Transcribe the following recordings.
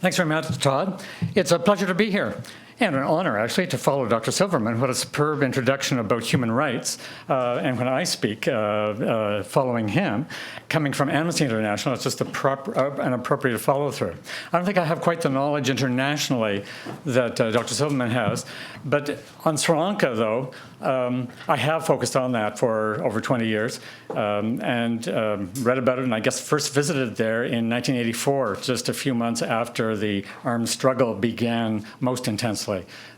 Thanks very much, Todd. It's a pleasure to be here. And an honor, actually, to follow Dr. Silverman. What a superb introduction about human rights. And when I speak, following him, coming from Amnesty International, it's just an appropriate follow-through. I don't think I have quite the knowledge internationally that Dr. Silverman has. But on Sri Lanka, though, I have focused on that for over 20 years and read about it, and I guess first visited there in 1984, just a few months after the armed struggle began most intensely.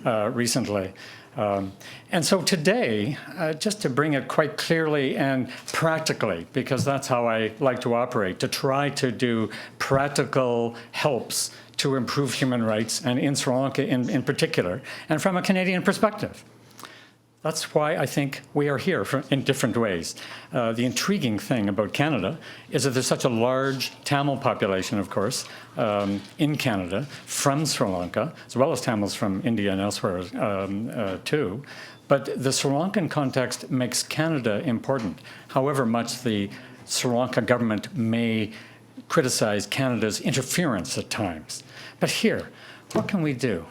Recently. And so today, just to bring it quite clearly and practically, because that's how I like to operate, to try to do practical helps to improve human rights, and in Sri Lanka in particular, and from a Canadian perspective. That's why I think we are here in different ways. The intriguing thing about Canada is that there's such a large Tamil population, of course, in Canada from Sri Lanka, as well as Tamils from India and elsewhere too. But the Sri Lankan context makes Canada important, however much the Sri Lanka government may criticize Canada's interference at times. But here, what can we do?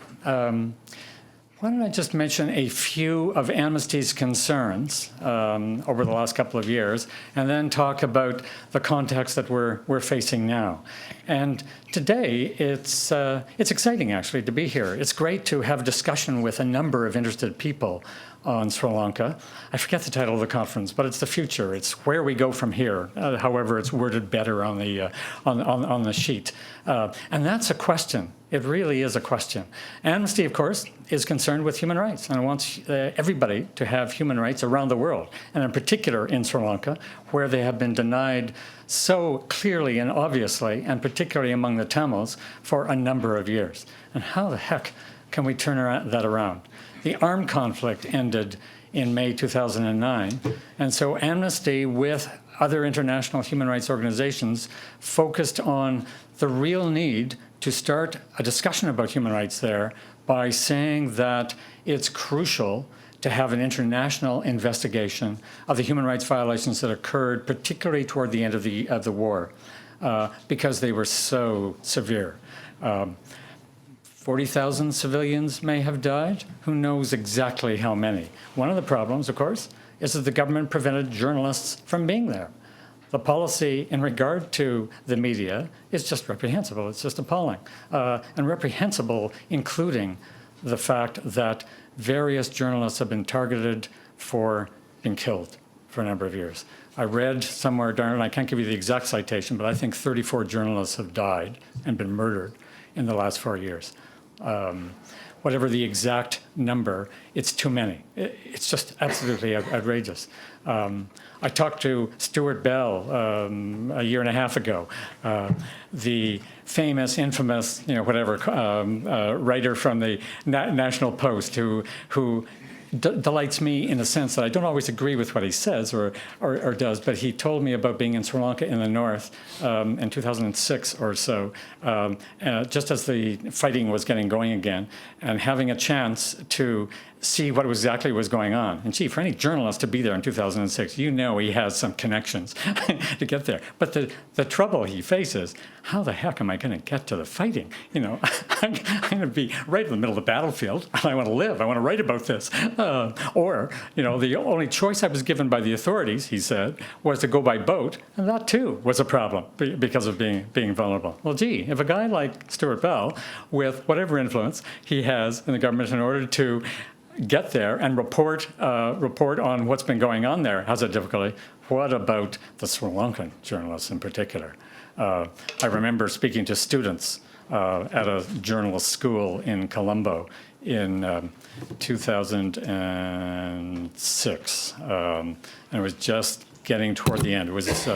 Why don't I just mention a few of Amnesty's concerns over the last couple of years, and then talk about the context that we're facing now. And today, it's exciting, actually, to be here. It's great to have a discussion with a number of interested people on Sri Lanka. I forget the title of the conference, but it's the future. It's where we go from here. However, it's worded better on the sheet. And that's a question. It really is a question. Amnesty, of course, is concerned with human rights and wants everybody to have human rights around the world, and in particular in Sri Lanka, where they have been denied so clearly and obviously, and particularly among the Tamils, for a number of years. And how the heck can we turn that around? The armed conflict ended in May 2009, and so Amnesty, with other international human rights organizations, focused on the real need to start a discussion about human rights there by saying that it's crucial to have an international investigation of the human rights violations that occurred, particularly toward the end of the war, because they were so severe. 40,000 civilians may have died. Who knows exactly how many? One of the problems, of course, is that the government prevented journalists from being there. The policy in regard to the media is just reprehensible. It's just appalling. And reprehensible, including the fact that various journalists have been targeted for being killed for a number of years. I read somewhere, and I can't give you the exact citation, but I think 34 journalists have died and been murdered in the last 4 years. Whatever the exact number, it's too many. It's just absolutely outrageous. I talked to Stuart Bell a year and a half ago, the famous, infamous, writer from the National Post who delights me in a sense that I don't always agree with what he says or does, but he told me about being in Sri Lanka in the north in 2006 or so, just as the fighting was getting going again, and having a chance to see what exactly was going on. And gee, for any journalist to be there in 2006, you know he has some connections to get there. But the trouble he faces, how the heck am I going to get to the fighting? I'm going to be right in the middle of the battlefield, and I want to live. I want to write about this. The only choice I was given by the authorities, he said, was to go by boat, and that too was a problem because of being vulnerable. Well, gee, if a guy like Stuart Bell, with whatever influence he has in the government in order to get there and report on what's been going on there has a difficulty, what about the Sri Lankan journalists in particular? I remember speaking to students at a journalist school in Colombo in 2006. And it was just getting toward the end. It was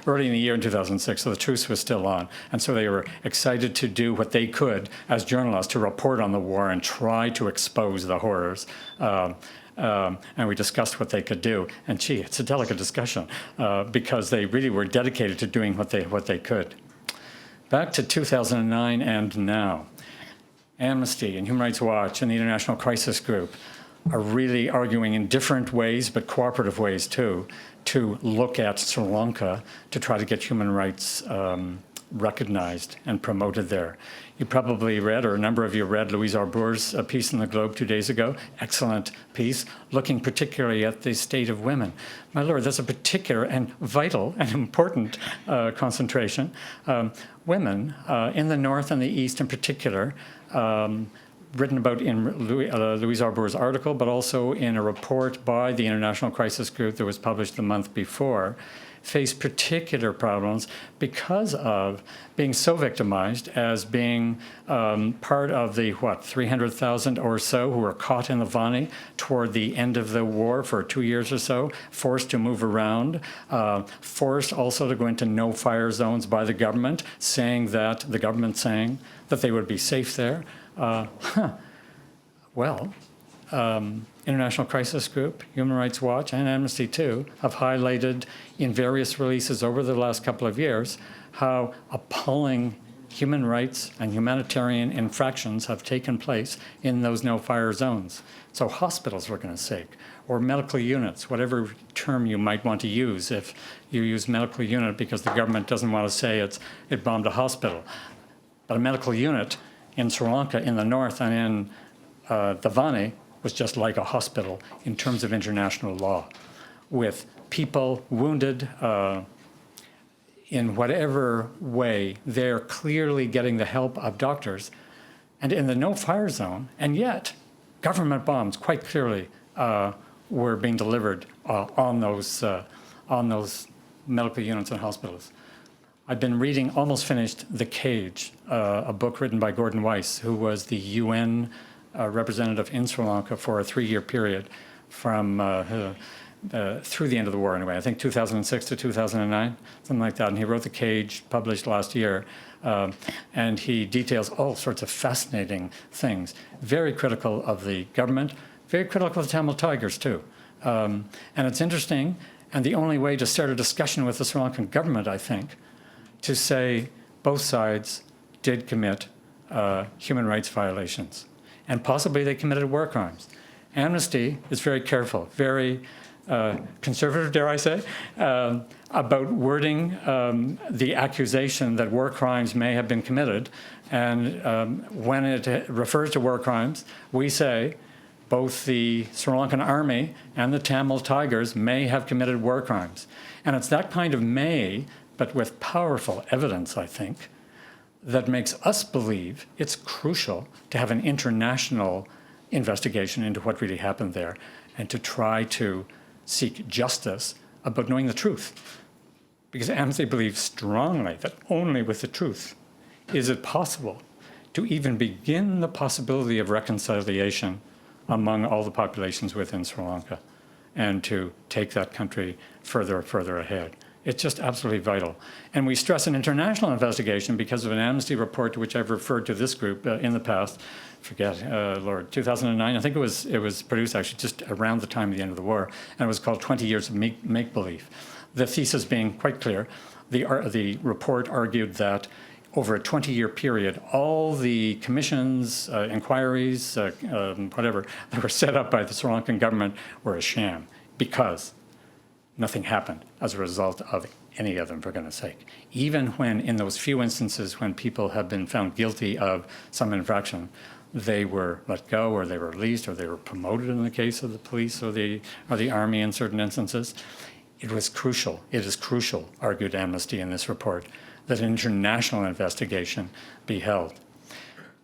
early in the year in 2006, so the truce was still on. And so they were excited to do what they could as journalists to report on the war and try to expose the horrors. And we discussed what they could do. And gee, it's a delicate discussion because they really were dedicated to doing what they could. Back to 2009 and now. Amnesty and Human Rights Watch and the International Crisis Group are really arguing in different ways, but cooperative ways too, to look at Sri Lanka to try to get human rights recognized and promoted there. You probably read, or a number of you read, Louise Arbour's piece in the Globe 2 days ago. Excellent piece, looking particularly at the state of women. My Lord, that's a particular and vital and important concentration. Women in the North and the East in particular, written about in Louise Arbour's article, but also in a report by the International Crisis Group that was published the month before, face particular problems because of being so victimized as being part of the, 300,000 or so who were caught in the Vani toward the end of the war for 2 years or so, forced to move around, forced also to go into no-fire zones by the government, saying that they would be safe there. International Crisis Group, Human Rights Watch, and Amnesty too have highlighted in various releases over the last couple of years how appalling human rights and humanitarian infractions have taken place in those no-fire zones. So hospitals, for goodness sake, or medical units, whatever term you might want to use if you use medical unit because the government doesn't want to say it bombed a hospital. But a medical unit in Sri Lanka, in the north, and in the Vani, was just like a hospital in terms of international law, with people wounded in whatever way. They're clearly getting the help of doctors, and in the no-fire zone, and yet government bombs quite clearly were being delivered on those medical units and hospitals. I've been reading, almost finished, The Cage, a book written by Gordon Weiss, who was the UN representative in Sri Lanka for a 3-year period from through the end of the war anyway, I think 2006 to 2009, something like that. And he wrote The Cage, published last year, and he details all sorts of fascinating things. Very critical of the government, very critical of the Tamil Tigers too. And it's interesting, and the only way to start a discussion with the Sri Lankan government, I think, to say both sides did commit human rights violations. And possibly they committed war crimes. Amnesty is very careful, very conservative, dare I say, about wording the accusation that war crimes may have been committed. And when it refers to war crimes, we say both the Sri Lankan army and the Tamil Tigers may have committed war crimes. And it's that kind of may, but with powerful evidence, I think, that makes us believe it's crucial to have an international investigation into what really happened there and to try to seek justice about knowing the truth. Because Amnesty believes strongly that only with the truth is it possible to even begin the possibility of reconciliation among all the populations within Sri Lanka and to take that country further and further ahead. It's just absolutely vital. And we stress an international investigation because of an Amnesty report to which I've referred to this group in the past. Lord, 2009, I think it was produced actually just around the time of the end of the war, and it was called 20 Years of Make-Believe. The thesis being quite clear, the report argued that over a 20-year period, all the commissions, inquiries, whatever, that were set up by the Sri Lankan government were a sham because nothing happened as a result of any of them, for goodness sake. Even when, in those few instances when people have been found guilty of some infraction, they were let go, or they were released, or they were promoted in the case of the police or the army in certain instances. It is crucial, argued Amnesty in this report, that an international investigation be held.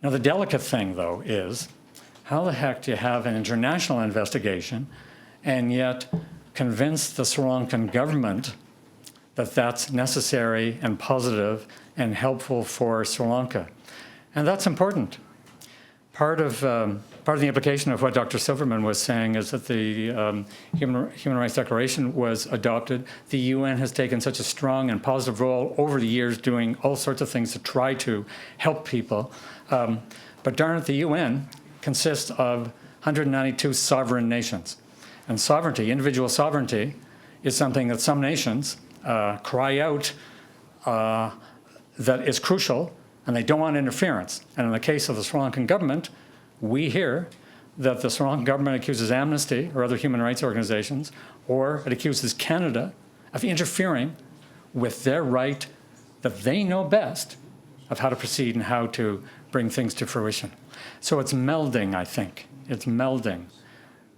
Now, the delicate thing, though, is how the heck do you have an international investigation and yet convince the Sri Lankan government that that's necessary and positive and helpful for Sri Lanka? And that's important. Part of the implication of what Dr. Silverman was saying is that the Human Rights Declaration was adopted. The UN has taken such a strong and positive role over the years doing all sorts of things to try to help people. But darn it, the UN consists of 192 sovereign nations. And sovereignty, individual sovereignty, is something that some nations cry out that is crucial, and they don't want interference. And in the case of the Sri Lankan government, we hear that the Sri Lankan government accuses Amnesty or other human rights organizations, or it accuses Canada of interfering with their right that they know best of how to proceed and how to bring things to fruition. So it's melding, I think. It's melding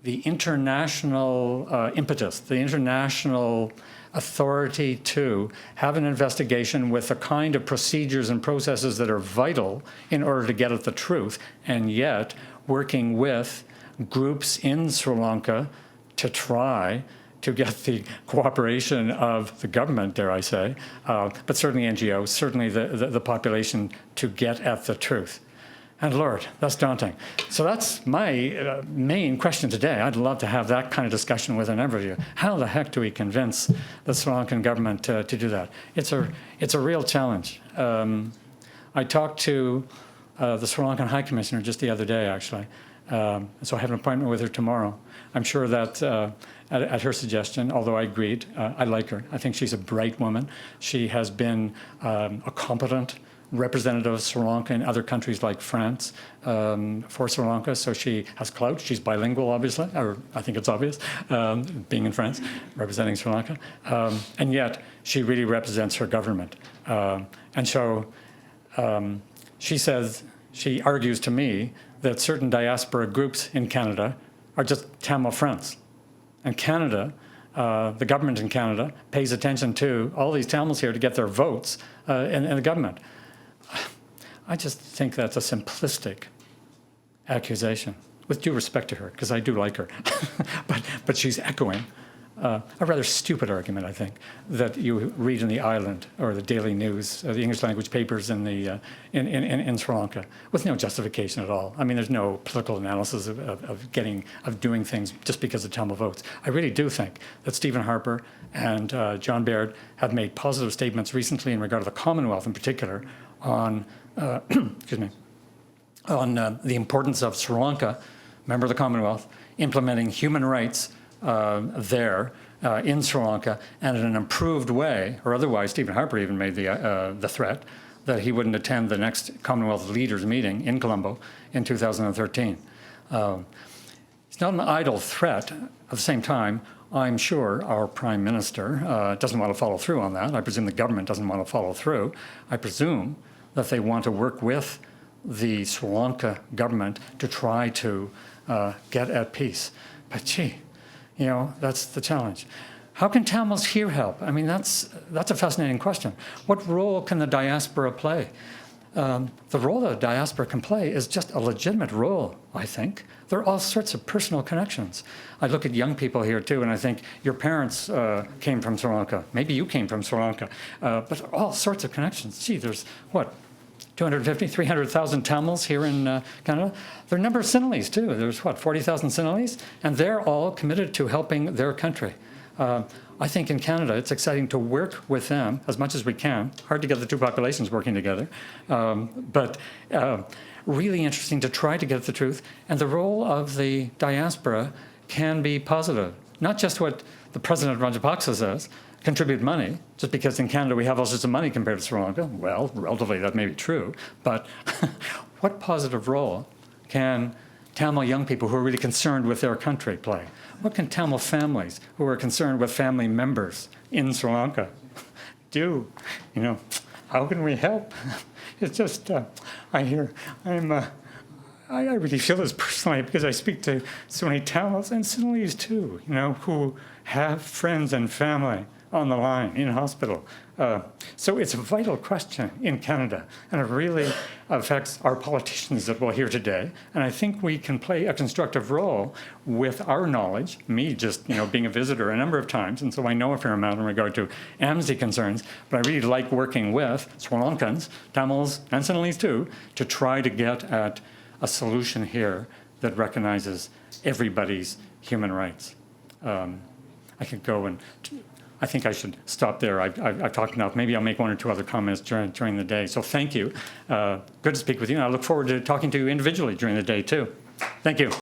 the international impetus, the international authority to have an investigation with the kind of procedures and processes that are vital in order to get at the truth, and yet working with groups in Sri Lanka to try to get the cooperation of the government, dare I say, but certainly NGOs, certainly the population, to get at the truth. And Lord, that's daunting. So that's my main question today. I'd love to have that kind of discussion with a number of you. How the heck do we convince the Sri Lankan government to do that? It's a real challenge. I talked to the Sri Lankan High Commissioner just the other day, actually. So I have an appointment with her tomorrow. I'm sure that at her suggestion, although I agreed, I like her. I think she's a bright woman. She has been a competent representative of Sri Lanka in other countries like France for Sri Lanka, so she has clout. She's bilingual, obviously, or I think it's obvious, being in France, representing Sri Lanka. And yet, she really represents her government. And so she argues to me that certain diaspora groups in Canada are just Tamil friends. And Canada, the government in Canada, pays attention to all these Tamils here to get their votes in the government. I just think that's a simplistic accusation, with due respect to her, because I do like her. but she's echoing a rather stupid argument, I think, that you read in the Island or the Daily News, the English language papers in Sri Lanka, with no justification at all. I mean, there's no political analysis of doing things just because of Tamil votes. I really do think that Stephen Harper and John Baird have made positive statements recently in regard to the Commonwealth in particular on excuse me, on the importance of Sri Lanka, member of the Commonwealth, implementing human rights there in Sri Lanka, and in an improved way, or otherwise. Stephen Harper even made the threat that he wouldn't attend the next Commonwealth leaders meeting in Colombo in 2013. It's not an idle threat. At the same time, I'm sure our Prime Minister doesn't want to follow through on that. I presume the government doesn't want to follow through. I presume that they want to work with the Sri Lanka government to try to get at peace. But gee, you know, that's the challenge. How can Tamils here help? I mean, that's a fascinating question. What role can the diaspora play? The role that the diaspora can play is just a legitimate role, I think. There are all sorts of personal connections. I look at young people here too, and I think your parents came from Sri Lanka. Maybe you came from Sri Lanka. But all sorts of connections. Gee, there's what? 250, 300,000 Tamils here in Canada. There are a number of Sinhalese too. There's what, 40,000 Sinhalese? And they're all committed to helping their country. I think in Canada, it's exciting to work with them as much as we can. Hard to get the two populations working together, but really interesting to try to get at the truth. And the role of the diaspora can be positive. Not just what the president of Rajapaksa says, contribute money, just because in Canada we have all sorts of money compared to Sri Lanka. Well, relatively that may be true, but what positive role can Tamil young people who are really concerned with their country play? What can Tamil families who are concerned with family members in Sri Lanka do? You know, how can we help? It's just, I really feel this personally because I speak to so many Tamils and Sinhalese too, you know, who have friends and family on the line in hospital. So it's a vital question in Canada, and it really affects our politicians that we'll hear today. And I think we can play a constructive role with our knowledge, me just being a visitor a number of times, and so I know a fair amount in regard to Amnesty concerns, but I really like working with Sri Lankans, Tamils, and Sinhalese too, to try to get at a solution here that recognizes everybody's human rights. I could go and I think I should stop there. I've talked enough. Maybe I'll make one or two other comments during the day. So thank you. Good to speak with you. And I look forward to talking to you individually during the day too. Thank you.